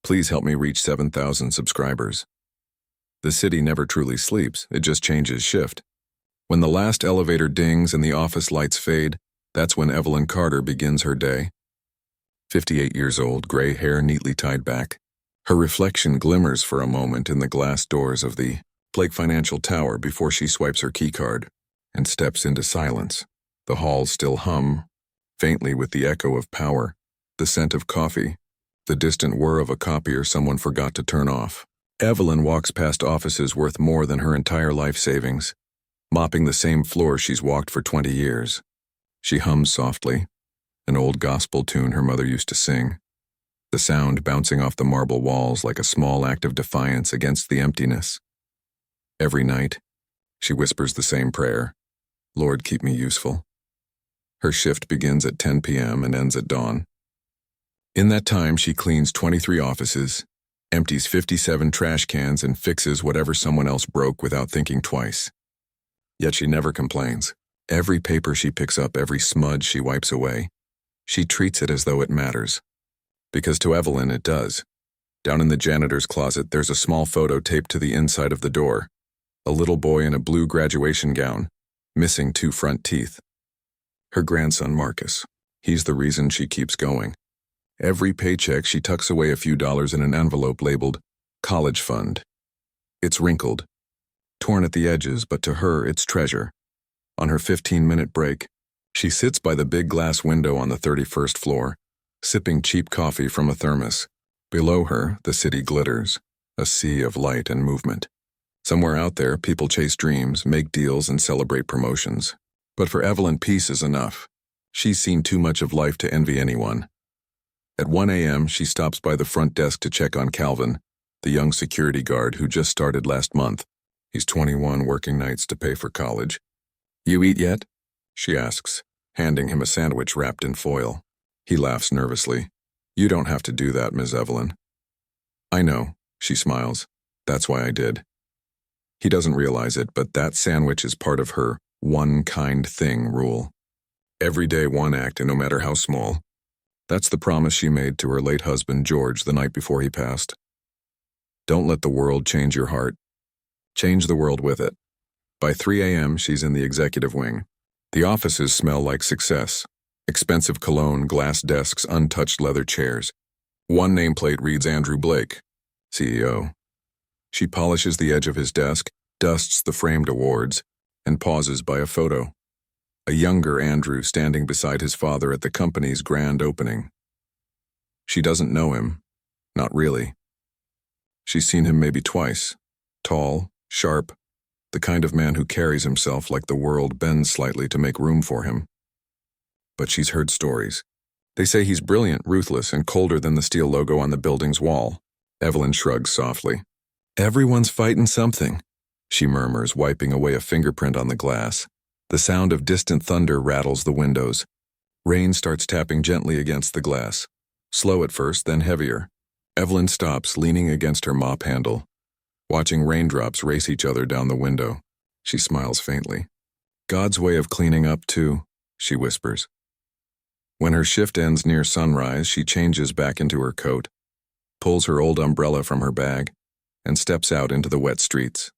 Please help me reach 7,000 subscribers. The city never truly sleeps, it just changes shift. When the last elevator dings and the office lights fade, that's when Evelyn Carter begins her day. 58 years old, gray hair neatly tied back. Her reflection glimmers for a moment in the glass doors of the Blake Financial Tower before she swipes her keycard and steps into silence. The halls still hum, faintly with the echo of power, the scent of coffee, the distant whir of a copier someone forgot to turn off. Evelyn walks past offices worth more than her entire life savings, mopping the same floor she's walked for 20 years. She hums softly, an old gospel tune her mother used to sing, the sound bouncing off the marble walls like a small act of defiance against the emptiness. Every night, she whispers the same prayer, "Lord, keep me useful." Her shift begins at 10 p.m. and ends at dawn. In that time, she cleans 23 offices, empties 57 trash cans, and fixes whatever someone else broke without thinking twice. Yet she never complains. Every paper she picks up, every smudge she wipes away, she treats it as though it matters. Because to Evelyn, it does. Down in the janitor's closet, there's a small photo taped to the inside of the door. A little boy in a blue graduation gown, missing 2 front teeth. Her grandson, Marcus. He's the reason she keeps going. Every paycheck, she tucks away a few dollars in an envelope labeled college fund. It's wrinkled, torn at the edges, but to her, it's treasure. On her 15-minute break, she sits by the big glass window on the 31st floor, sipping cheap coffee from a thermos. Below her, the city glitters, a sea of light and movement. Somewhere out there, people chase dreams, make deals, and celebrate promotions. But for Evelyn, peace is enough. She's seen too much of life to envy anyone. At 1 a.m., she stops by the front desk to check on Calvin, the young security guard who just started last month. He's 21, working nights to pay for college. "You eat yet?" she asks, handing him a sandwich wrapped in foil. He laughs nervously. "You don't have to do that, Ms. Evelyn." "I know," she smiles. "That's why I did." He doesn't realize it, but that sandwich is part of her one kind thing rule. Every day one act, and no matter how small. That's the promise she made to her late husband, George, the night before he passed. Don't let the world change your heart. Change the world with it. By 3 a.m., she's in the executive wing. The offices smell like success. Expensive cologne, glass desks, untouched leather chairs. One nameplate reads Andrew Blake, CEO. She polishes the edge of his desk, dusts the framed awards, and pauses by a photo. A younger Andrew standing beside his father at the company's grand opening. She doesn't know him. Not really. She's seen him maybe twice. Tall, sharp, the kind of man who carries himself like the world bends slightly to make room for him. But she's heard stories. They say he's brilliant, ruthless, and colder than the steel logo on the building's wall. Evelyn shrugs softly. "Everyone's fighting something," she murmurs, wiping away a fingerprint on the glass. The sound of distant thunder rattles the windows. Rain starts tapping gently against the glass. Slow at first, then heavier. Evelyn stops, leaning against her mop handle, watching raindrops race each other down the window. She smiles faintly. "God's way of cleaning up, too," she whispers. When her shift ends near sunrise, she changes back into her coat, pulls her old umbrella from her bag, and steps out into the wet streets.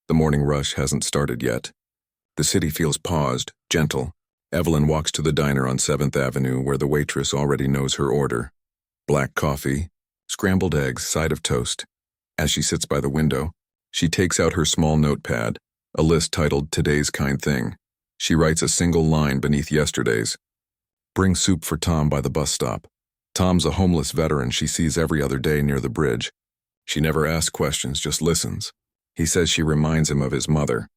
The morning rush hasn't started yet. The city feels paused, gentle. Evelyn walks to the diner on 7th Avenue where the waitress already knows her order. Black coffee, scrambled eggs, side of toast. As she sits by the window, she takes out her small notepad, a list titled "Today's Kind Thing." She writes a single line beneath yesterday's. "Bring soup for Tom by the bus stop." Tom's a homeless veteran she sees every other day near the bridge. She never asks questions, just listens. He says she reminds him of his mother.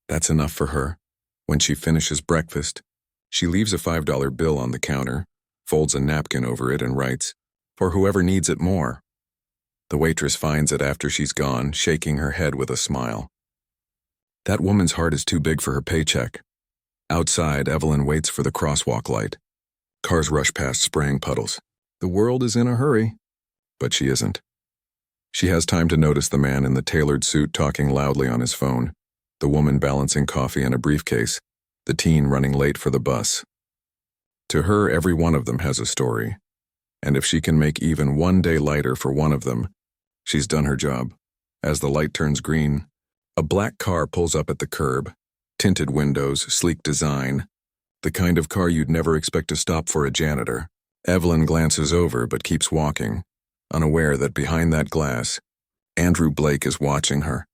That's enough for her. When she finishes breakfast, she leaves a $5 bill on the counter, folds a napkin over it, and writes, "For whoever needs it more." The waitress finds it after she's gone, shaking her head with a smile. That woman's heart is too big for her paycheck. Outside, Evelyn waits for the crosswalk light. Cars rush past spraying puddles. The world is in a hurry. But she isn't. She has time to notice the man in the tailored suit talking loudly on his phone, the woman balancing coffee in a briefcase, the teen running late for the bus. To her, every one of them has a story. And if she can make even one day lighter for one of them, she's done her job. As the light turns green, a black car pulls up at the curb. Tinted windows, sleek design. The kind of car you'd never expect to stop for a janitor. Evelyn glances over but keeps walking, unaware that behind that glass, Andrew Blake is watching her.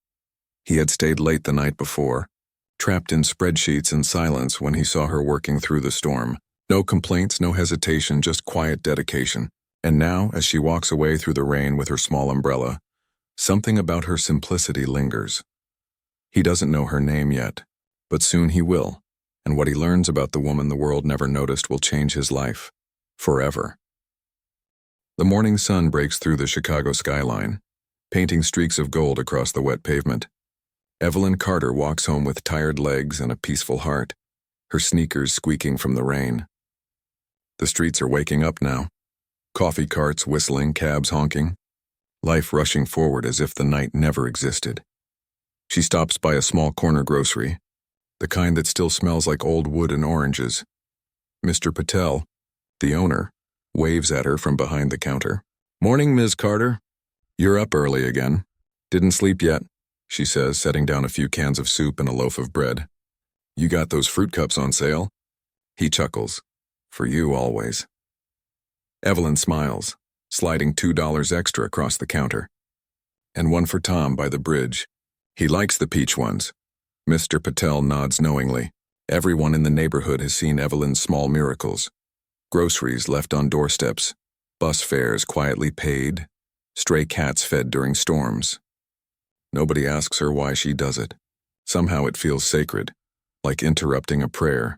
He had stayed late the night before, trapped in spreadsheets and silence when he saw her working through the storm. No complaints, no hesitation, just quiet dedication. And now, as she walks away through the rain with her small umbrella, something about her simplicity lingers. He doesn't know her name yet, but soon he will, and what he learns about the woman the world never noticed will change his life, forever. The morning sun breaks through the Chicago skyline, painting streaks of gold across the wet pavement. Evelyn Carter walks home with tired legs and a peaceful heart, her sneakers squeaking from the rain. The streets are waking up now. Coffee carts whistling, cabs honking. Life rushing forward as if the night never existed. She stops by a small corner grocery, the kind that still smells like old wood and oranges. Mr. Patel, the owner, waves at her from behind the counter. "Morning, Ms. Carter. You're up early again. Didn't sleep yet," she says, setting down a few cans of soup and a loaf of bread. "You got those fruit cups on sale?" He chuckles. "For you always." Evelyn smiles, sliding $2 extra across the counter. "And one for Tom by the bridge. He likes the peach ones." Mr. Patel nods knowingly. Everyone in the neighborhood has seen Evelyn's small miracles. Groceries left on doorsteps, bus fares quietly paid, stray cats fed during storms. Nobody asks her why she does it. Somehow it feels sacred, like interrupting a prayer.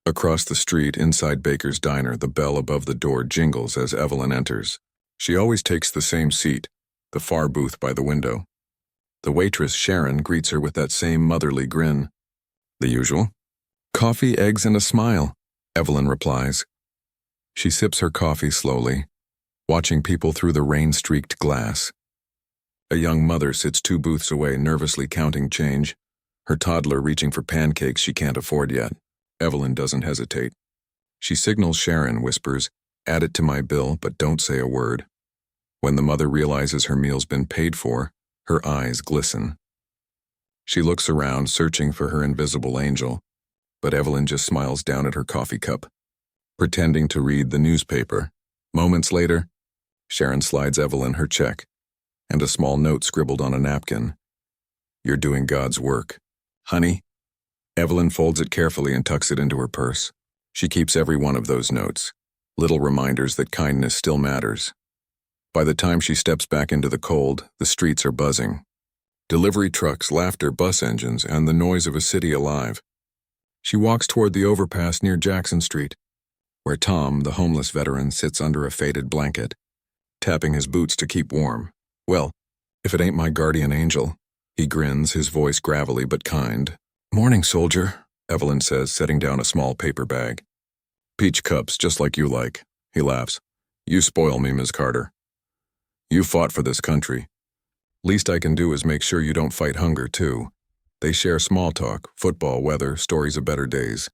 Across the street, inside Baker's Diner, the bell above the door jingles as Evelyn enters. She always takes the same seat, the far booth by the window. The waitress, Sharon, greets her with that same motherly grin. The usual. "Coffee, eggs, and a smile," Evelyn replies. She sips her coffee slowly, watching people through the rain-streaked glass. A young mother sits 2 booths away, nervously counting change, her toddler reaching for pancakes she can't afford yet. Evelyn doesn't hesitate. She signals Sharon, whispers, "Add it to my bill, but don't say a word." When the mother realizes her meal's been paid for, her eyes glisten. She looks around, searching for her invisible angel, but Evelyn just smiles down at her coffee cup, pretending to read the newspaper. Moments later, Sharon slides Evelyn her check, and a small note scribbled on a napkin. "You're doing God's work, honey." Evelyn folds it carefully and tucks it into her purse. She keeps every one of those notes, little reminders that kindness still matters. By the time she steps back into the cold, the streets are buzzing. Delivery trucks, laughter, bus engines, and the noise of a city alive. She walks toward the overpass near Jackson Street, where Tom, the homeless veteran, sits under a faded blanket, tapping his boots to keep warm. "Well, if it ain't my guardian angel." He grins, his voice gravelly but kind. "Morning, soldier," Evelyn says, setting down a small paper bag. "Peach cups, just like you like," he laughs. "You spoil me, Ms. Carter. You fought for this country. Least I can do is make sure you don't fight hunger, too." They share small talk, football, weather, stories of better days.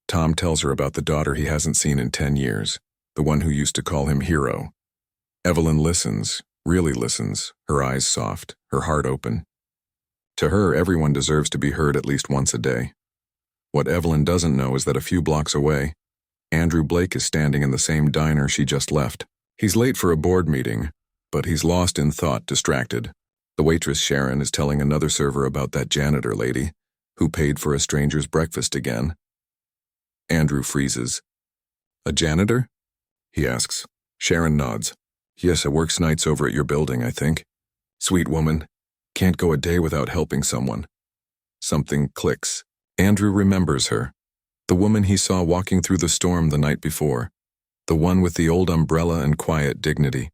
Tom tells her about the daughter he hasn't seen in 10 years, the one who used to call him Hero. Evelyn listens, really listens, her eyes soft, her heart open. To her, everyone deserves to be heard at least once a day. What Evelyn doesn't know is that a few blocks away, Andrew Blake is standing in the same diner she just left. He's late for a board meeting, but he's lost in thought, distracted. The waitress, Sharon, is telling another server about that janitor lady who paid for a stranger's breakfast again. Andrew freezes. "A janitor?" he asks. Sharon nods. "Yes, I works nights over at your building, I think. Sweet woman. Can't go a day without helping someone." Something clicks. Andrew remembers her. The woman he saw walking through the storm the night before. The one with the old umbrella and quiet dignity.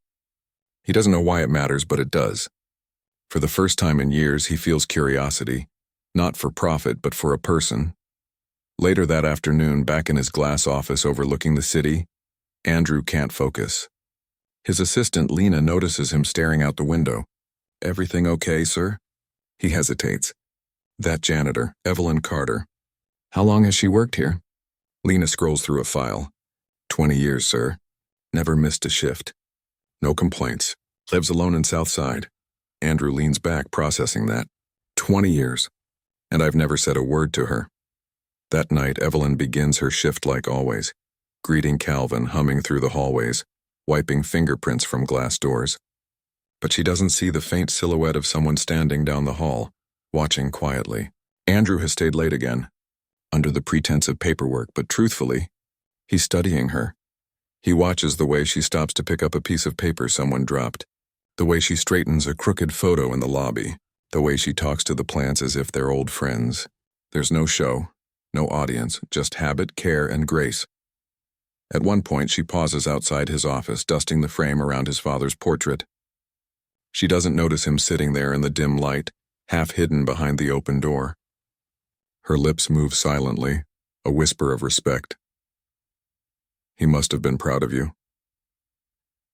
He doesn't know why it matters, but it does. For the first time in years, he feels curiosity, not for profit, but for a person. Later that afternoon, back in his glass office overlooking the city, Andrew can't focus. His assistant, Lena, notices him staring out the window. "Everything okay, sir?" He hesitates. That janitor, Evelyn Carter. "How long has she worked here?" Lena scrolls through a file. 20 years, sir. Never missed a shift. No complaints. Lives alone in Southside. Andrew leans back, processing that. 20 years. And I've never said a word to her. That night, Evelyn begins her shift like always, greeting Calvin, humming through the hallways, wiping fingerprints from glass doors. But she doesn't see the faint silhouette of someone standing down the hall, watching quietly. Andrew has stayed late again, under the pretense of paperwork, but truthfully, he's studying her. He watches the way she stops to pick up a piece of paper someone dropped, the way she straightens a crooked photo in the lobby, the way she talks to the plants as if they're old friends. There's no show, no audience, just habit, care, and grace. At one point, she pauses outside his office, dusting the frame around his father's portrait. She doesn't notice him sitting there in the dim light, half hidden behind the open door. Her lips move silently, a whisper of respect. He must have been proud of you.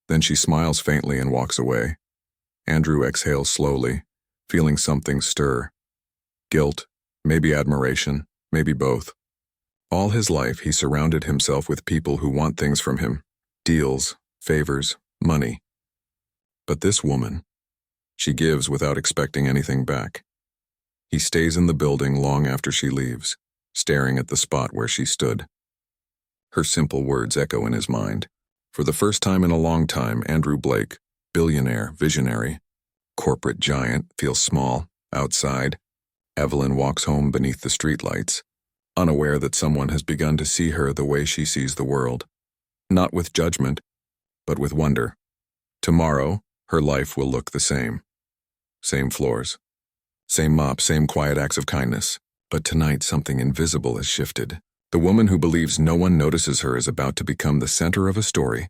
Then she smiles faintly and walks away. Andrew exhales slowly, feeling something stir. Guilt, maybe admiration, maybe both. All his life, he surrounded himself with people who want things from him. Deals, favors, money. But this woman, she gives without expecting anything back. He stays in the building long after she leaves, staring at the spot where she stood. Her simple words echo in his mind. For the first time in a long time, Andrew Blake, billionaire, visionary, corporate giant, feels small, outside. Evelyn walks home beneath the streetlights, unaware that someone has begun to see her the way she sees the world. Not with judgment, but with wonder. Tomorrow, her life will look the same. Same floors. Same mop, same quiet acts of kindness. But tonight, something invisible has shifted. The woman who believes no one notices her is about to become the center of a story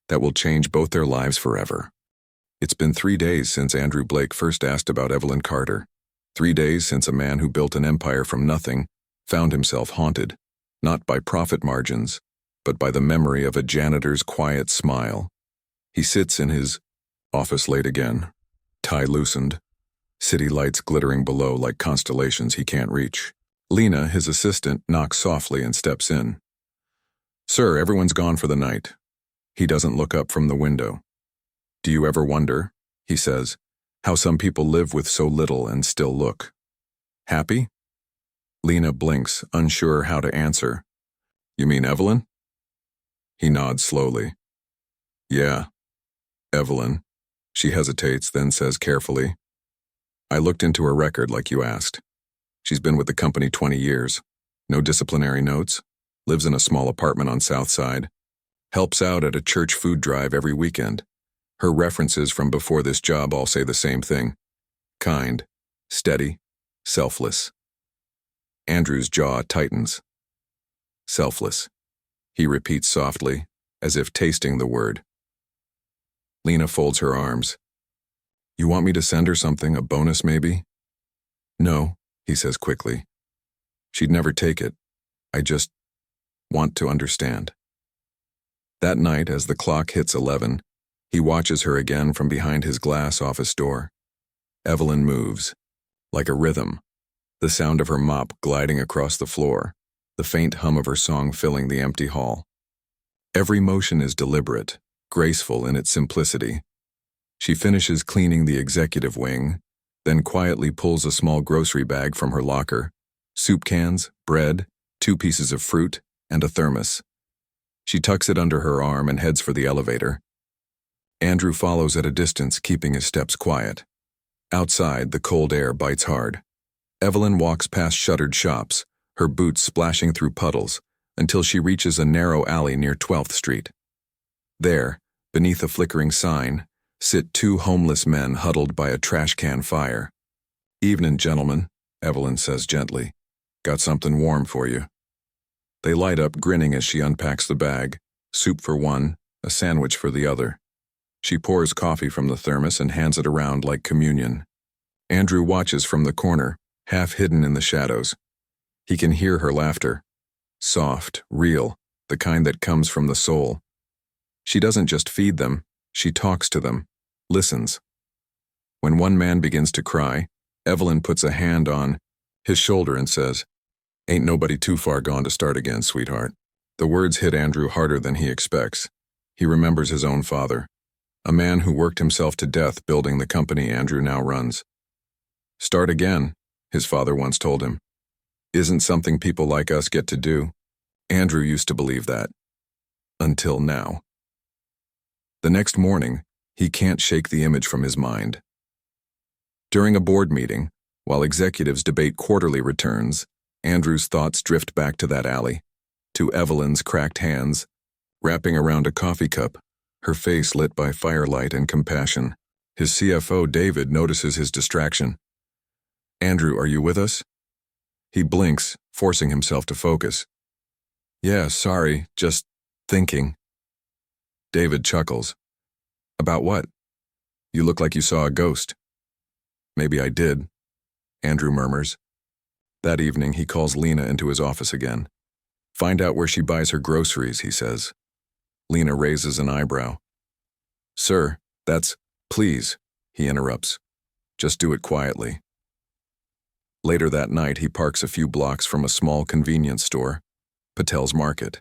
that will change both their lives forever. It's been 3 days since Andrew Blake first asked about Evelyn Carter. 3 days since a man who built an empire from nothing found himself haunted, not by profit margins, but by the memory of a janitor's quiet smile. He sits in his office late again, tie loosened, city lights glittering below like constellations he can't reach. Lena, his assistant, knocks softly and steps in. "Sir, everyone's gone for the night." He doesn't look up from the window. "Do you ever wonder," he says, "how some people live with so little and still look happy?" Lena blinks, unsure how to answer. "You mean Evelyn?" He nods slowly. "Yeah, Evelyn." She hesitates, then says carefully, "I looked into her record like you asked. She's been with the company 20 years. No disciplinary notes. Lives in a small apartment on South Side. Helps out at a church food drive every weekend. Her references from before this job all say the same thing. Kind, steady, selfless." Andrew's jaw tightens. "Selfless," he repeats softly, as if tasting the word. Lena folds her arms. "You want me to send her something, a bonus maybe?" "No," he says quickly. "She'd never take it. I just want to understand." That night, as the clock hits 11, he watches her again from behind his glass office door. Evelyn moves, like a rhythm, the sound of her mop gliding across the floor, the faint hum of her song filling the empty hall. Every motion is deliberate, graceful in its simplicity. She finishes cleaning the executive wing, then quietly pulls a small grocery bag from her locker, soup cans, bread, 2 pieces of fruit, and a thermos. She tucks it under her arm and heads for the elevator. Andrew follows at a distance, keeping his steps quiet. Outside, the cold air bites hard. Evelyn walks past shuttered shops, her boots splashing through puddles, until she reaches a narrow alley near 12th Street. There, beneath a flickering sign, sit 2 homeless men huddled by a trash can fire. "Evening, gentlemen," Evelyn says gently. "Got something warm for you." They light up, grinning as she unpacks the bag, soup for one, a sandwich for the other. She pours coffee from the thermos and hands it around like communion. Andrew watches from the corner, half hidden in the shadows. He can hear her laughter. Soft, real, the kind that comes from the soul. She doesn't just feed them, she talks to them, listens. When one man begins to cry, Evelyn puts a hand on his shoulder and says, "Ain't nobody too far gone to start again, sweetheart." The words hit Andrew harder than he expects. He remembers his own father, a man who worked himself to death building the company Andrew now runs. Start again, his father once told him. Isn't something people like us get to do? Andrew used to believe that. Until now. The next morning, he can't shake the image from his mind. During a board meeting, while executives debate quarterly returns, Andrew's thoughts drift back to that alley, to Evelyn's cracked hands, wrapping around a coffee cup, her face lit by firelight and compassion. His CFO, David, notices his distraction. Andrew, are you with us? He blinks, forcing himself to focus. Yeah, sorry, just thinking. David chuckles. About what? You look like you saw a ghost. Maybe I did, Andrew murmurs. That evening, he calls Lena into his office again. Find out where she buys her groceries, he says. Lena raises an eyebrow. Sir, that's, please, he interrupts. Just do it quietly. Later that night, he parks a few blocks from a small convenience store, Patel's Market.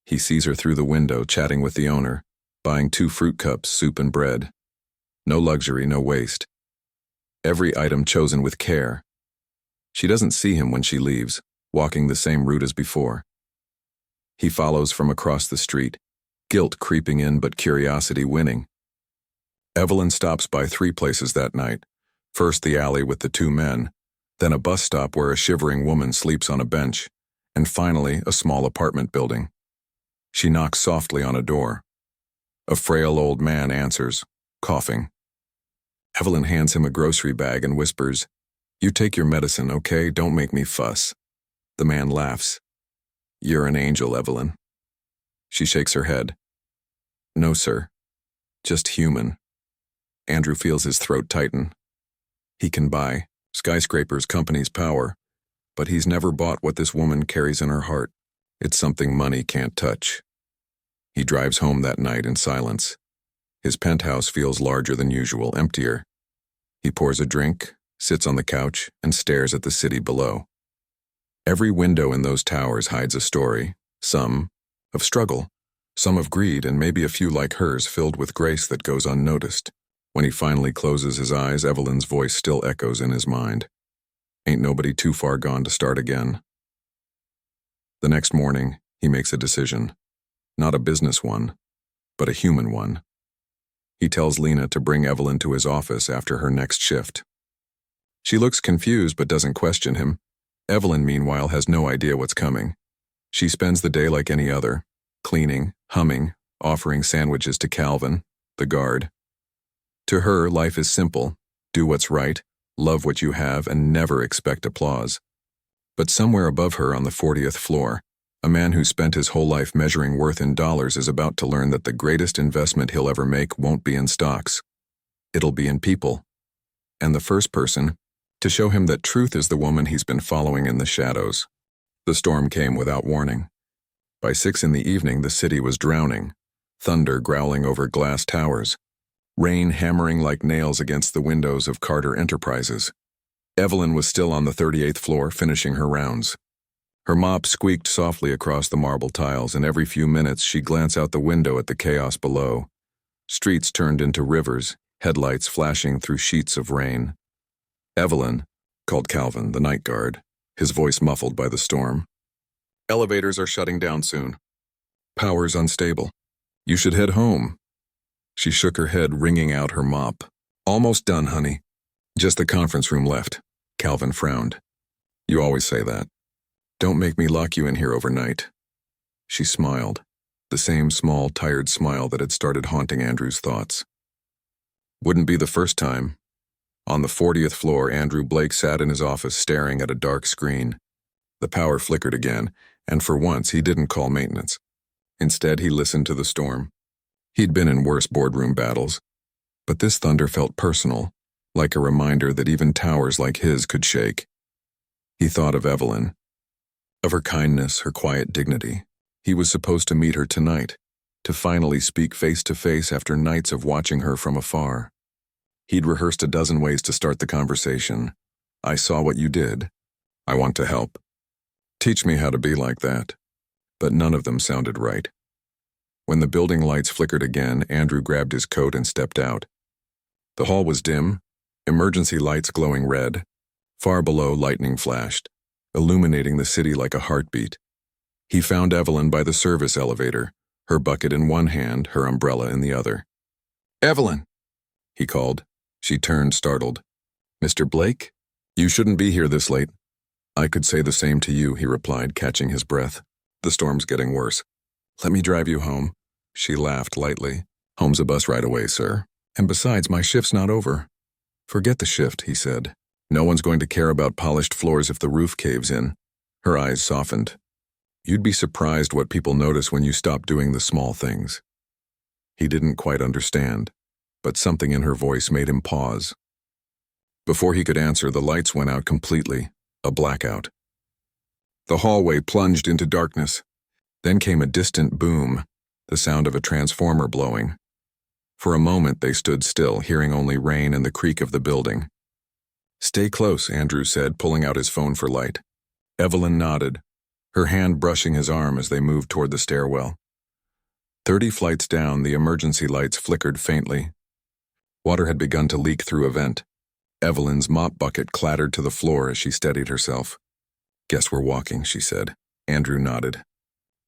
He sees her through the window, chatting with the owner, buying 2 fruit cups, soup and bread. No luxury, no waste. Every item chosen with care. She doesn't see him when she leaves, walking the same route as before. He follows from across the street, guilt creeping in but curiosity winning. Evelyn stops by 3 places that night. First the alley with the 2 men, then a bus stop where a shivering woman sleeps on a bench, and finally a small apartment building. She knocks softly on a door. A frail old man answers, coughing. Evelyn hands him a grocery bag and whispers, You take your medicine, okay? Don't make me fuss. The man laughs. You're an angel, Evelyn. She shakes her head. No, sir. Just human. Andrew feels his throat tighten. He can buy skyscrapers, companies, power, but he's never bought what this woman carries in her heart. It's something money can't touch. He drives home that night in silence. His penthouse feels larger than usual, emptier. He pours a drink, sits on the couch, and stares at the city below. Every window in those towers hides a story, some of struggle, some of greed, and maybe a few like hers filled with grace that goes unnoticed. When he finally closes his eyes, Evelyn's voice still echoes in his mind. Ain't nobody too far gone to start again. The next morning, he makes a decision. Not a business one, but a human one. He tells Lena to bring Evelyn to his office after her next shift. She looks confused but doesn't question him. Evelyn, meanwhile, has no idea what's coming. She spends the day like any other, cleaning, humming, offering sandwiches to Calvin, the guard. To her, life is simple. Do what's right, love what you have, and never expect applause. But somewhere above her on the 40th floor, a man who spent his whole life measuring worth in dollars is about to learn that the greatest investment he'll ever make won't be in stocks. It'll be in people. And the first person, to show him that truth is the woman he's been following in the shadows. The storm came without warning. By 6 p.m, the city was drowning, thunder growling over glass towers, rain hammering like nails against the windows of Carter Enterprises. Evelyn was still on the 38th floor, finishing her rounds. Her mop squeaked softly across the marble tiles, and every few minutes she'd glance out the window at the chaos below. Streets turned into rivers, headlights flashing through sheets of rain. Evelyn, called Calvin, the night guard, his voice muffled by the storm. Elevators are shutting down soon. Power's unstable. You should head home. She shook her head, wringing out her mop. Almost done, honey. Just the conference room left. Calvin frowned. You always say that. Don't make me lock you in here overnight. She smiled, the same small, tired smile that had started haunting Andrew's thoughts. Wouldn't be the first time. On the 40th floor, Andrew Blake sat in his office staring at a dark screen. The power flickered again, and for once he didn't call maintenance. Instead, he listened to the storm. He'd been in worse boardroom battles, but this thunder felt personal, like a reminder that even towers like his could shake. He thought of Evelyn, of her kindness, her quiet dignity. He was supposed to meet her tonight, to finally speak face to face after nights of watching her from afar. He'd rehearsed a dozen ways to start the conversation. I saw what you did. I want to help. Teach me how to be like that. But none of them sounded right. When the building lights flickered again, Andrew grabbed his coat and stepped out. The hall was dim, emergency lights glowing red. Far below, lightning flashed, illuminating the city like a heartbeat. He found Evelyn by the service elevator, her bucket in one hand, her umbrella in the other. "Evelyn!" he called. She turned, startled. "Mr. Blake? You shouldn't be here this late." "I could say the same to you," he replied, catching his breath. "The storm's getting worse." "Let me drive you home." She laughed lightly. "Home's a bus ride away, sir. And besides, my shift's not over." "Forget the shift," he said. "No one's going to care about polished floors if the roof caves in." Her eyes softened. "You'd be surprised what people notice when you stop doing the small things." He didn't quite understand, but something in her voice made him pause. Before he could answer, the lights went out completely, a blackout. The hallway plunged into darkness. Then came a distant boom, the sound of a transformer blowing. For a moment they stood still, hearing only rain and the creak of the building. "Stay close," Andrew said, pulling out his phone for light. Evelyn nodded, her hand brushing his arm as they moved toward the stairwell. 30 flights down, the emergency lights flickered faintly. Water had begun to leak through a vent. Evelyn's mop bucket clattered to the floor as she steadied herself. "Guess we're walking," she said. Andrew nodded.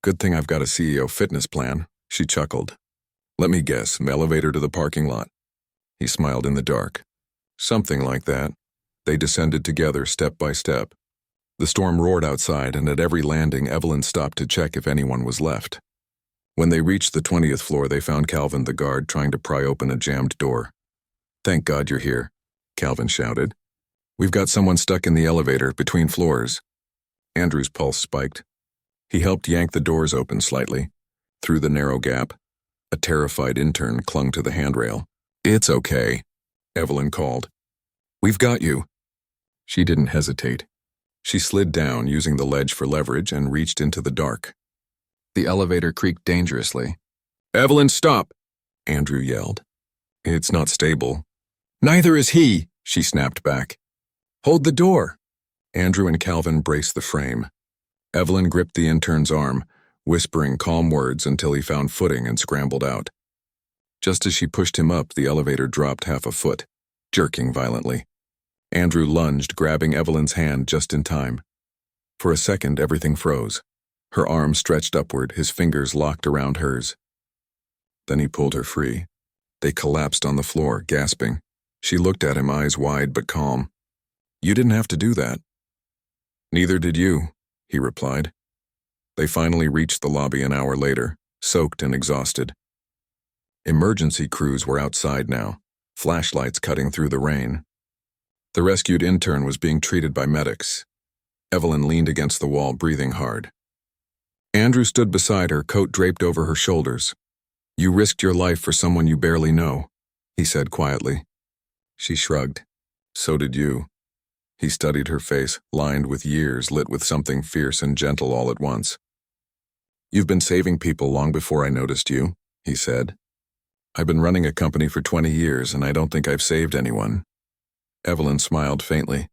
"Good thing I've got a CEO fitness plan," she chuckled. "Let me guess, elevator to the parking lot." He smiled in the dark. "Something like that." They descended together, step by step. The storm roared outside, and at every landing, Evelyn stopped to check if anyone was left. When they reached the 20th floor, they found Calvin, the guard, trying to pry open a jammed door. "Thank God you're here," Calvin shouted. "We've got someone stuck in the elevator, between floors." Andrew's pulse spiked. He helped yank the doors open slightly. Through the narrow gap, a terrified intern clung to the handrail. "It's okay," Evelyn called. "We've got you." She didn't hesitate. She slid down, using the ledge for leverage, and reached into the dark. The elevator creaked dangerously. "Evelyn, stop!" Andrew yelled. "It's not stable." "Neither is he," she snapped back. "Hold the door." Andrew and Calvin braced the frame. Evelyn gripped the intern's arm, whispering calm words until he found footing and scrambled out. Just as she pushed him up, the elevator dropped half a foot, jerking violently. Andrew lunged, grabbing Evelyn's hand just in time. For a second, everything froze. Her arm stretched upward, his fingers locked around hers. Then he pulled her free. They collapsed on the floor, gasping. She looked at him, eyes wide but calm. "You didn't have to do that." "Neither did you," he replied. They finally reached the lobby an hour later, soaked and exhausted. Emergency crews were outside now, flashlights cutting through the rain. The rescued intern was being treated by medics. Evelyn leaned against the wall, breathing hard. Andrew stood beside her, coat draped over her shoulders. "You risked your life for someone you barely know," he said quietly. She shrugged. "So did you." He studied her face, lined with years, lit with something fierce and gentle all at once. "You've been saving people long before I noticed you," he said. "I've been running a company for 20 years, and I don't think I've saved anyone." Evelyn smiled faintly.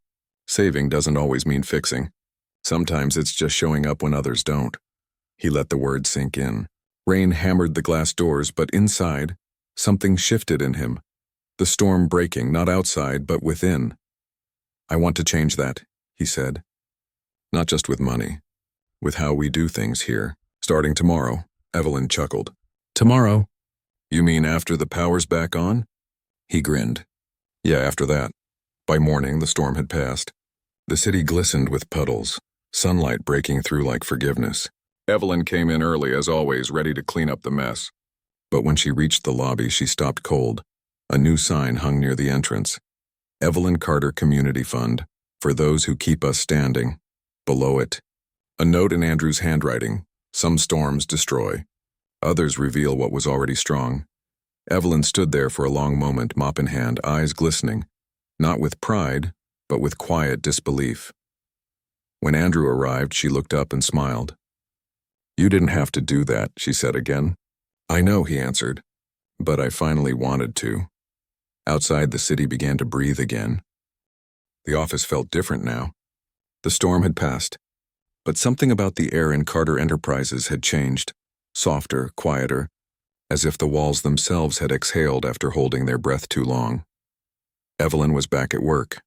"Saving doesn't always mean fixing. Sometimes it's just showing up when others don't." He let the words sink in. Rain hammered the glass doors, but inside, something shifted in him. The storm breaking, not outside, but within. "I want to change that," he said. "Not just with money. With how we do things here. Starting tomorrow," Evelyn chuckled. "Tomorrow? You mean after the power's back on?" He grinned. "Yeah, after that." By morning, the storm had passed. The city glistened with puddles, sunlight breaking through like forgiveness. Evelyn came in early, as always, ready to clean up the mess. But when she reached the lobby, she stopped cold. A new sign hung near the entrance. "Evelyn Carter Community Fund, for those who keep us standing." Below it, a note in Andrew's handwriting. "Some storms destroy. Others reveal what was already strong." Evelyn stood there for a long moment, mop in hand, eyes glistening. Not with pride, but with quiet disbelief. When Andrew arrived, she looked up and smiled. "You didn't have to do that," she said again. "I know," he answered, "but I finally wanted to." Outside, the city began to breathe again. The office felt different now. The storm had passed, but something about the air in Carter Enterprises had changed. Softer, quieter, as if the walls themselves had exhaled after holding their breath too long. Evelyn was back at work,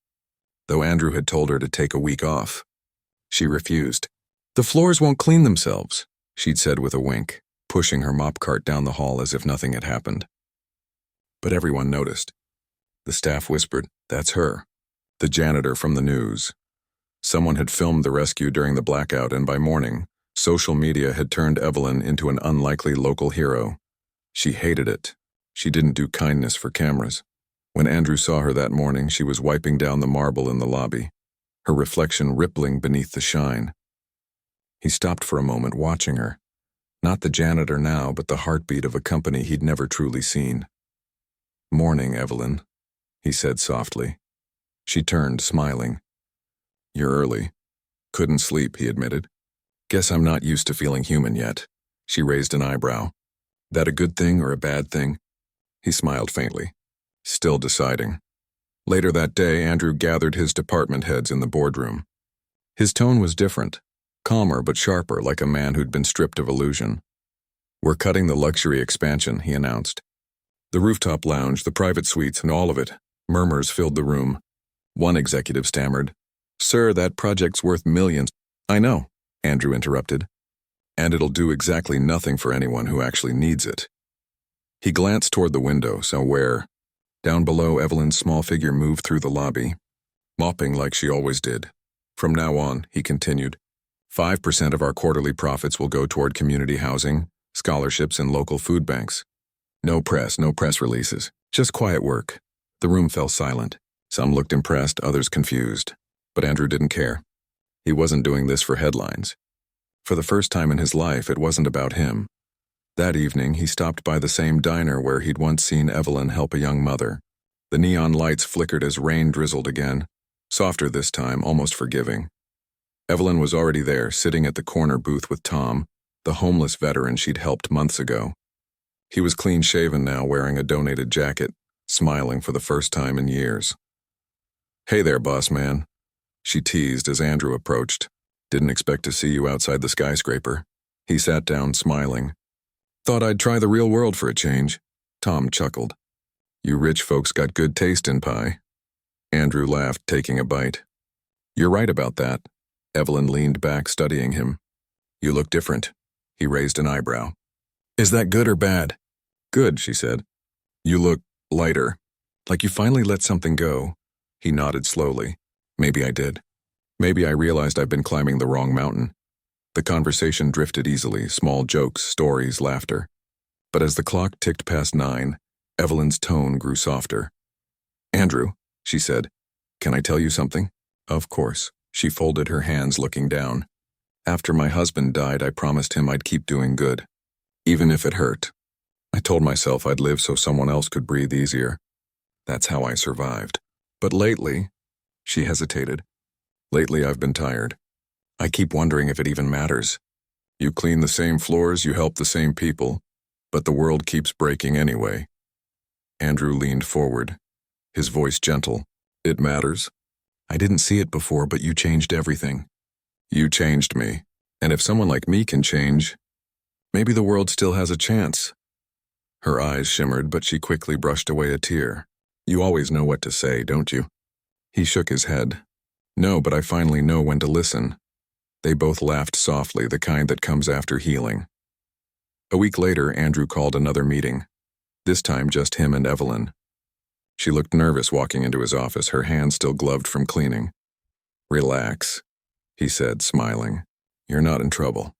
though Andrew had told her to take a week off. She refused. "The floors won't clean themselves," she'd said with a wink, pushing her mop cart down the hall as if nothing had happened. But everyone noticed. The staff whispered, "That's her, the janitor from the news." Someone had filmed the rescue during the blackout, and by morning, social media had turned Evelyn into an unlikely local hero. She hated it. She didn't do kindness for cameras. When Andrew saw her that morning, she was wiping down the marble in the lobby, her reflection rippling beneath the shine. He stopped for a moment, watching her. Not the janitor now, but the heartbeat of a company he'd never truly seen. "Morning, Evelyn," he said softly. She turned, smiling. "You're early." "Couldn't sleep," he admitted. "Guess I'm not used to feeling human yet." She raised an eyebrow. "That a good thing or a bad thing?" He smiled faintly, still deciding. Later that day, Andrew gathered his department heads in the boardroom. His tone was different, calmer but sharper, like a man who'd been stripped of illusion. "We're cutting the luxury expansion," he announced. "The rooftop lounge, the private suites, and all of it." Murmurs filled the room. One executive stammered, "Sir, that project's worth millions." "I know," Andrew interrupted. "And it'll do exactly nothing for anyone who actually needs it." He glanced toward the window, so where? Down below, Evelyn's small figure moved through the lobby, mopping like she always did. "From now on," he continued, 5% of our quarterly profits will go toward community housing, scholarships, and local food banks. No press releases, just quiet work." The room fell silent. Some looked impressed, others confused. But Andrew didn't care. He wasn't doing this for headlines. For the first time in his life, it wasn't about him. That evening, he stopped by the same diner where he'd once seen Evelyn help a young mother. The neon lights flickered as rain drizzled again, softer this time, almost forgiving. Evelyn was already there, sitting at the corner booth with Tom, the homeless veteran she'd helped months ago. He was clean-shaven now, wearing a donated jacket, smiling for the first time in years. "Hey there, boss man," she teased as Andrew approached. "Didn't expect to see you outside the skyscraper." He sat down, smiling. "Thought I'd try the real world for a change." Tom chuckled. "You rich folks got good taste in pie." Andrew laughed, taking a bite. "You're right about that." Evelyn leaned back, studying him. "You look different." He raised an eyebrow. "Is that good or bad?" "Good," she said. "You look lighter, like you finally let something go." He nodded slowly. "Maybe I did. Maybe I realized I've been climbing the wrong mountain." The conversation drifted easily, small jokes, stories, laughter. But as the clock ticked past 9, Evelyn's tone grew softer. "Andrew," she said, "can I tell you something?" "Of course." She folded her hands, looking down. "After my husband died, I promised him I'd keep doing good, even if it hurt. I told myself I'd live so someone else could breathe easier. That's how I survived. But lately," she hesitated, "lately I've been tired. I keep wondering if it even matters. You clean the same floors, you help the same people, but the world keeps breaking anyway." Andrew leaned forward, his voice gentle. "It matters. I didn't see it before, but you changed everything. You changed me. And if someone like me can change, maybe the world still has a chance." Her eyes shimmered, but she quickly brushed away a tear. "You always know what to say, don't you?" He shook his head. "No, but I finally know when to listen." They both laughed softly, the kind that comes after healing. A week later, Andrew called another meeting, this time just him and Evelyn. She looked nervous walking into his office, her hands still gloved from cleaning. "Relax," he said, smiling. "You're not in trouble."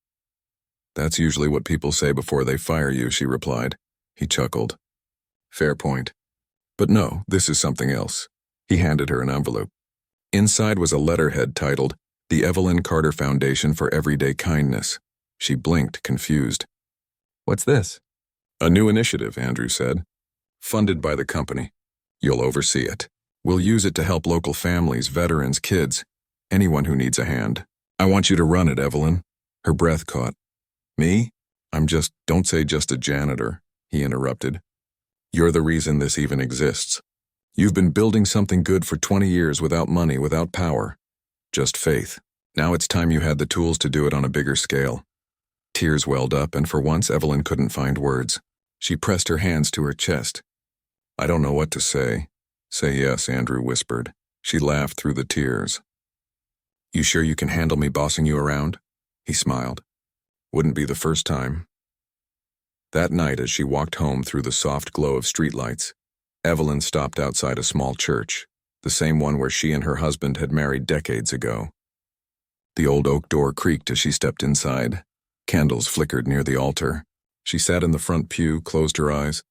"That's usually what people say before they fire you," she replied. He chuckled. "Fair point. But no, this is something else." He handed her an envelope. Inside was a letterhead titled, "The Evelyn Carter Foundation for Everyday Kindness." She blinked, confused. "What's this?" "A new initiative," Andrew said. "Funded by the company. You'll oversee it. We'll use it to help local families, veterans, kids, anyone who needs a hand. I want you to run it, Evelyn." Her breath caught. "Me? Don't say just a janitor," he interrupted. "You're the reason this even exists. You've been building something good for 20 years without money, without power. Just faith. Now it's time you had the tools to do it on a bigger scale." Tears welled up, and for once Evelyn couldn't find words. She pressed her hands to her chest. I don't know what to say. Say yes, Andrew whispered. She laughed through the tears. You sure you can handle me bossing you around? He smiled. Wouldn't be the first time. That night, as she walked home through the soft glow of streetlights, Evelyn stopped outside a small church, the same one where she and her husband had married decades ago. The old oak door creaked as she stepped inside. Candles flickered near the altar. She sat in the front pew, closed her eyes,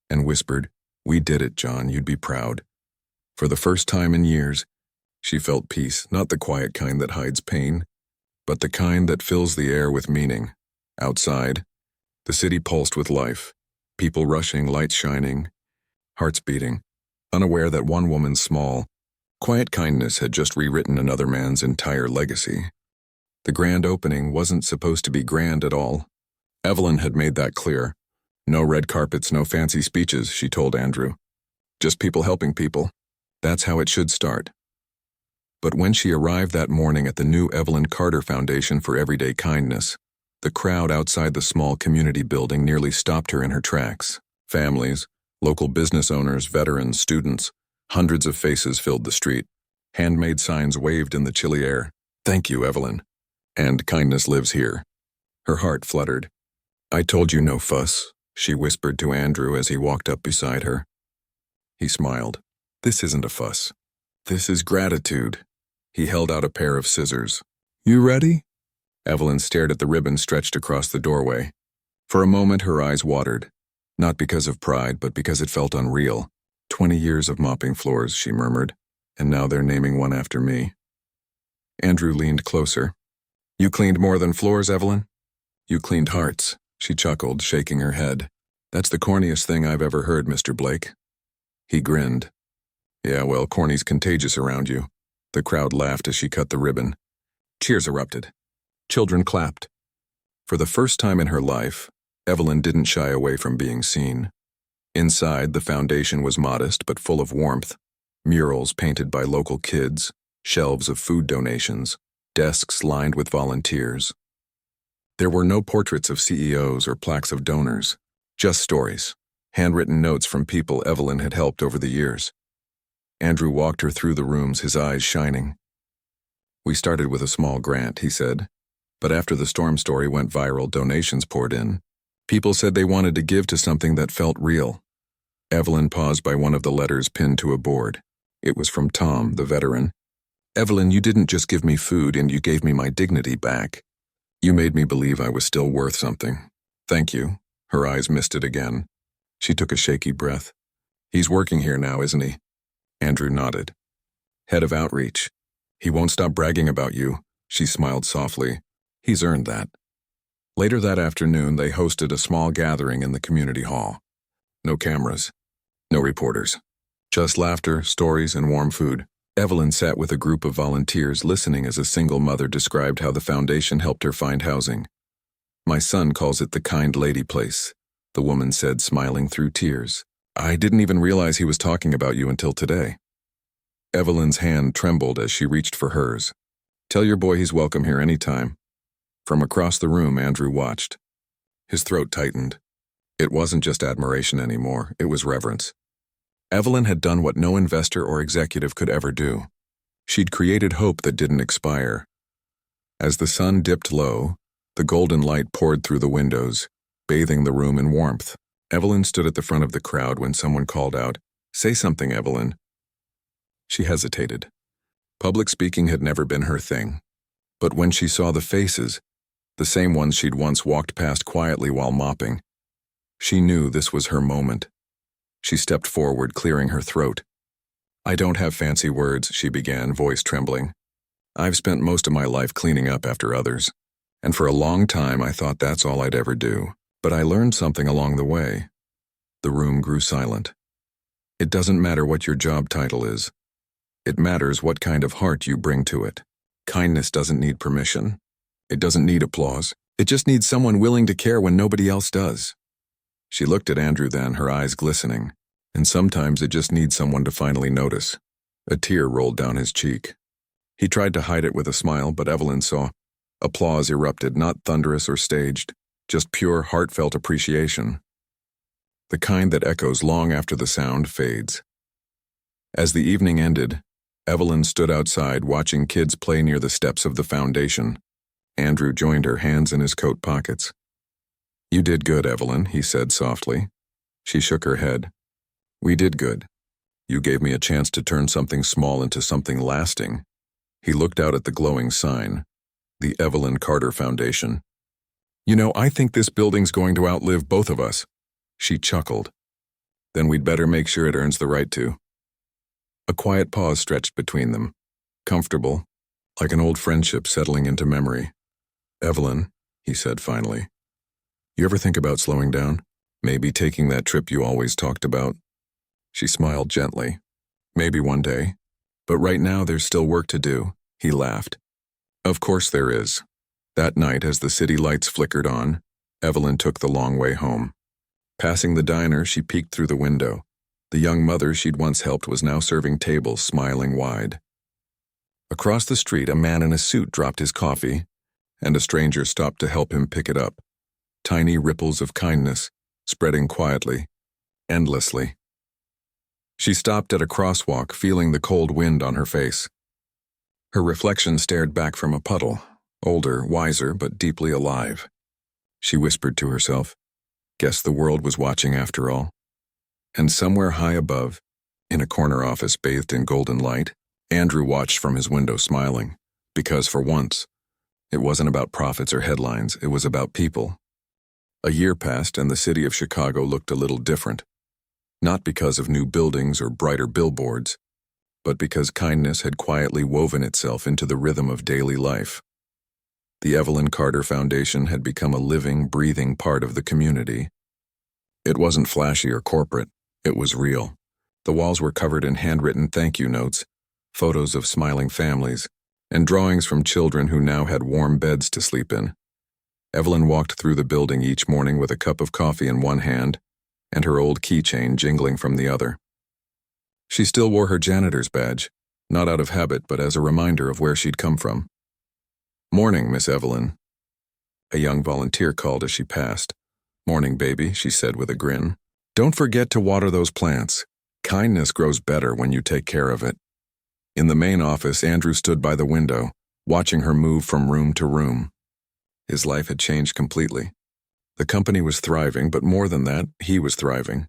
and whispered, We did it, John, you'd be proud. For the first time in years, she felt peace, not the quiet kind that hides pain, but the kind that fills the air with meaning. Outside, the city pulsed with life, people rushing, lights shining, hearts beating, unaware that one woman's small, quiet kindness had just rewritten another man's entire legacy. The grand opening wasn't supposed to be grand at all. Evelyn had made that clear. No red carpets, no fancy speeches, she told Andrew. Just people helping people. That's how it should start. But when she arrived that morning at the new Evelyn Carter Foundation for Everyday Kindness, the crowd outside the small community building nearly stopped her in her tracks. Families, local business owners, veterans, students, hundreds of faces filled the street. Handmade signs waved in the chilly air. Thank you, Evelyn. And kindness lives here. Her heart fluttered. I told you no fuss, she whispered to Andrew as he walked up beside her. He smiled. This isn't a fuss. This is gratitude. He held out a pair of scissors. You ready? Evelyn stared at the ribbon stretched across the doorway. For a moment, her eyes watered. Not because of pride, but because it felt unreal. 20 years of mopping floors, she murmured, and now they're naming one after me. Andrew leaned closer. You cleaned more than floors, Evelyn? You cleaned hearts, she chuckled, shaking her head. That's the corniest thing I've ever heard, Mr. Blake. He grinned. Yeah, well, corny's contagious around you. The crowd laughed as she cut the ribbon. Cheers erupted. Children clapped. For the first time in her life, Evelyn didn't shy away from being seen. Inside, the foundation was modest but full of warmth. Murals painted by local kids, shelves of food donations, desks lined with volunteers. There were no portraits of CEOs or plaques of donors, just stories, handwritten notes from people Evelyn had helped over the years. Andrew walked her through the rooms, his eyes shining. We started with a small grant, he said, but after the storm story went viral, donations poured in. People said they wanted to give to something that felt real. Evelyn paused by one of the letters pinned to a board. It was from Tom, the veteran. Evelyn, you didn't just give me food, and you gave me my dignity back. You made me believe I was still worth something. Thank you. Her eyes misted again. She took a shaky breath. He's working here now, isn't he? Andrew nodded. Head of outreach. He won't stop bragging about you. She smiled softly. He's earned that. Later that afternoon, they hosted a small gathering in the community hall. No cameras. No reporters. Just laughter, stories, and warm food. Evelyn sat with a group of volunteers listening as a single mother described how the foundation helped her find housing. My son calls it the Kind Lady Place, the woman said, smiling through tears. I didn't even realize he was talking about you until today. Evelyn's hand trembled as she reached for hers. Tell your boy he's welcome here anytime. From across the room, Andrew watched. His throat tightened. It wasn't just admiration anymore, it was reverence. Evelyn had done what no investor or executive could ever do. She'd created hope that didn't expire. As the sun dipped low, the golden light poured through the windows, bathing the room in warmth. Evelyn stood at the front of the crowd when someone called out, Say something, Evelyn. She hesitated. Public speaking had never been her thing. But when she saw the faces, the same ones she'd once walked past quietly while mopping, she knew this was her moment. She stepped forward, clearing her throat. I don't have fancy words, she began, voice trembling. I've spent most of my life cleaning up after others, and for a long time I thought that's all I'd ever do. But I learned something along the way. The room grew silent. It doesn't matter what your job title is. It matters what kind of heart you bring to it. Kindness doesn't need permission. It doesn't need applause. It just needs someone willing to care when nobody else does. She looked at Andrew then, her eyes glistening. And sometimes it just needs someone to finally notice. A tear rolled down his cheek. He tried to hide it with a smile, but Evelyn saw. Applause erupted, not thunderous or staged, just pure, heartfelt appreciation. the kind that echoes long after the sound fades. As the evening ended, Evelyn stood outside watching kids play near the steps of the foundation. Andrew joined her, hands in his coat pockets. "You did good, Evelyn," he said softly. She shook her head. "We did good. You gave me a chance to turn something small into something lasting." He looked out at the glowing sign, the Evelyn Carter Foundation. "You know, I think this building's going to outlive both of us." She chuckled. "Then we'd better make sure it earns the right to." A quiet pause stretched between them, comfortable, like an old friendship settling into memory. "Evelyn," he said finally, "you ever think about slowing down? Maybe taking that trip you always talked about?" She smiled gently. "Maybe one day. But right now there's still work to do," he laughed. "Of course there is." That night, as the city lights flickered on, Evelyn took the long way home. Passing the diner, she peeked through the window. The young mother she'd once helped was now serving tables, smiling wide. Across the street, a man in a suit dropped his coffee, and a stranger stopped to help him pick it up. Tiny ripples of kindness, spreading quietly, endlessly. She stopped at a crosswalk, feeling the cold wind on her face. Her reflection stared back from a puddle, older, wiser, but deeply alive. She whispered to herself, "Guess the world was watching after all." And somewhere high above, in a corner office bathed in golden light, Andrew watched from his window smiling, because for once, it wasn't about profits or headlines, it was about people. A year passed and the city of Chicago looked a little different. Not because of new buildings or brighter billboards, but because kindness had quietly woven itself into the rhythm of daily life. The Evelyn Carter Foundation had become a living, breathing part of the community. It wasn't flashy or corporate, it was real. The walls were covered in handwritten thank you notes, photos of smiling families, and drawings from children who now had warm beds to sleep in. Evelyn walked through the building each morning with a cup of coffee in one hand and her old keychain jingling from the other. She still wore her janitor's badge, not out of habit but as a reminder of where she'd come from. "Morning, Miss Evelyn." A young volunteer called as she passed. "Morning, baby," she said with a grin. "Don't forget to water those plants. Kindness grows better when you take care of it." In the main office, Andrew stood by the window, watching her move from room to room. His life had changed completely. The company was thriving, but more than that, he was thriving.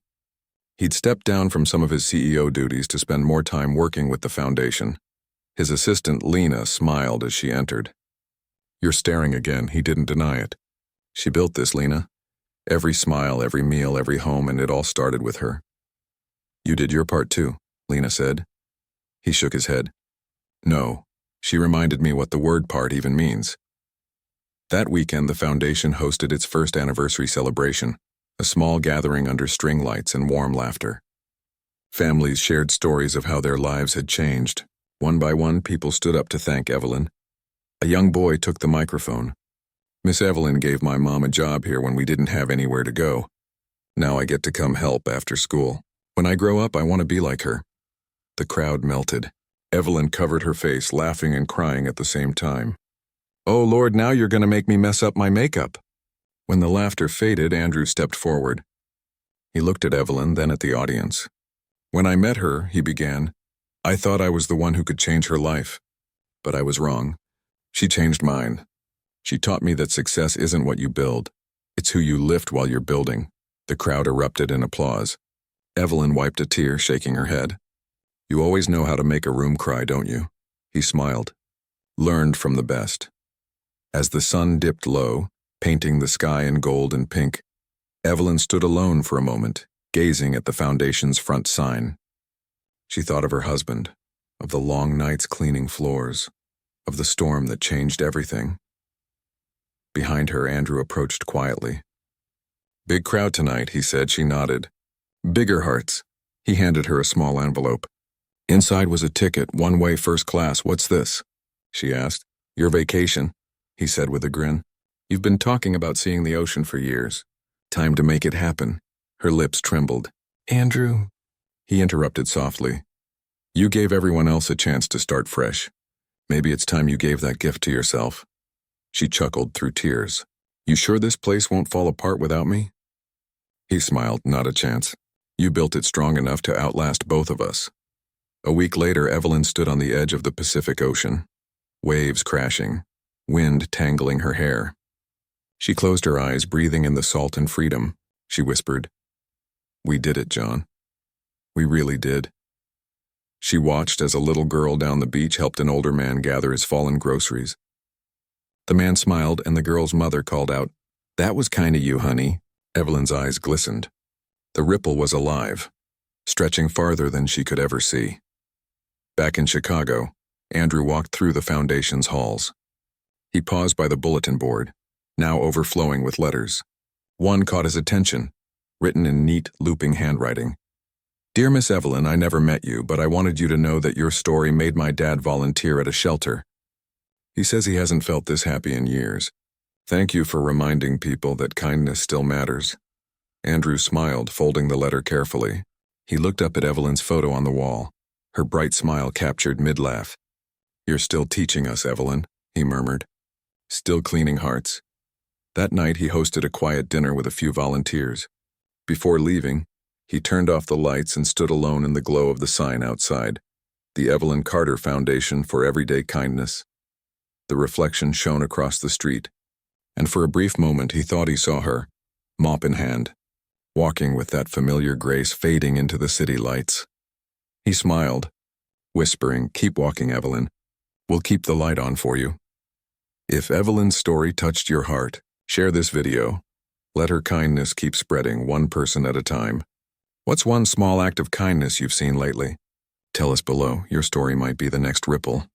He'd stepped down from some of his CEO duties to spend more time working with the foundation. His assistant, Lena, smiled as she entered. "You're staring again," he didn't deny it. "She built this, Lena. Every smile, every meal, every home, and it all started with her." "You did your part too," Lena said. He shook his head. "No, she reminded me what the word part even means." That weekend, the foundation hosted its first anniversary celebration, a small gathering under string lights and warm laughter. Families shared stories of how their lives had changed. One by one, people stood up to thank Evelyn. A young boy took the microphone. "Miss Evelyn gave my mom a job here when we didn't have anywhere to go. Now I get to come help after school. When I grow up, I want to be like her." The crowd melted. Evelyn covered her face, laughing and crying at the same time. "Oh Lord, now you're going to make me mess up my makeup." When the laughter faded, Andrew stepped forward. He looked at Evelyn, then at the audience. "When I met her," he began, "I thought I was the one who could change her life. But I was wrong. She changed mine. She taught me that success isn't what you build. It's who you lift while you're building." The crowd erupted in applause. Evelyn wiped a tear, shaking her head. "You always know how to make a room cry, don't you?" He smiled. "Learned from the best." As the sun dipped low, painting the sky in gold and pink, Evelyn stood alone for a moment, gazing at the foundation's front sign. She thought of her husband, of the long nights cleaning floors, of the storm that changed everything. Behind her, Andrew approached quietly. "Big crowd tonight," he said. She nodded. "Bigger hearts." He handed her a small envelope. Inside was a ticket, one-way first class. "What's this?" she asked. "Your vacation," he said with a grin. "You've been talking about seeing the ocean for years. Time to make it happen." Her lips trembled. "Andrew," he interrupted softly. "You gave everyone else a chance to start fresh. Maybe it's time you gave that gift to yourself." She chuckled through tears. "You sure this place won't fall apart without me?" He smiled, not a chance. You built it strong enough to outlast both of us. A week later, Evelyn stood on the edge of the Pacific Ocean. Waves crashing, wind tangling her hair. She closed her eyes, breathing in the salt and freedom. She whispered, "We did it, John. We really did." She watched as a little girl down the beach helped an older man gather his fallen groceries. The man smiled, and the girl's mother called out, "That was kind of you, honey." Evelyn's eyes glistened. The ripple was alive, stretching farther than she could ever see. Back in Chicago, Andrew walked through the foundation's halls. He paused by the bulletin board, now overflowing with letters. One caught his attention, written in neat, looping handwriting. "Dear Miss Evelyn, I never met you, but I wanted you to know that your story made my dad volunteer at a shelter. He says he hasn't felt this happy in years. Thank you for reminding people that kindness still matters." Andrew smiled, folding the letter carefully. He looked up at Evelyn's photo on the wall, her bright smile captured mid-laugh. "You're still teaching us, Evelyn," he murmured. "Still cleaning hearts." That night he hosted a quiet dinner with a few volunteers. Before leaving, he turned off the lights and stood alone in the glow of the sign outside, the Evelyn Carter Foundation for Everyday Kindness. The reflection shone across the street, and for a brief moment he thought he saw her, mop in hand, walking with that familiar grace fading into the city lights. He smiled, whispering, "Keep walking, Evelyn. We'll keep the light on for you." If Evelyn's story touched your heart, share this video. Let her kindness keep spreading, one person at a time. What's one small act of kindness you've seen lately? Tell us below. Your story might be the next ripple.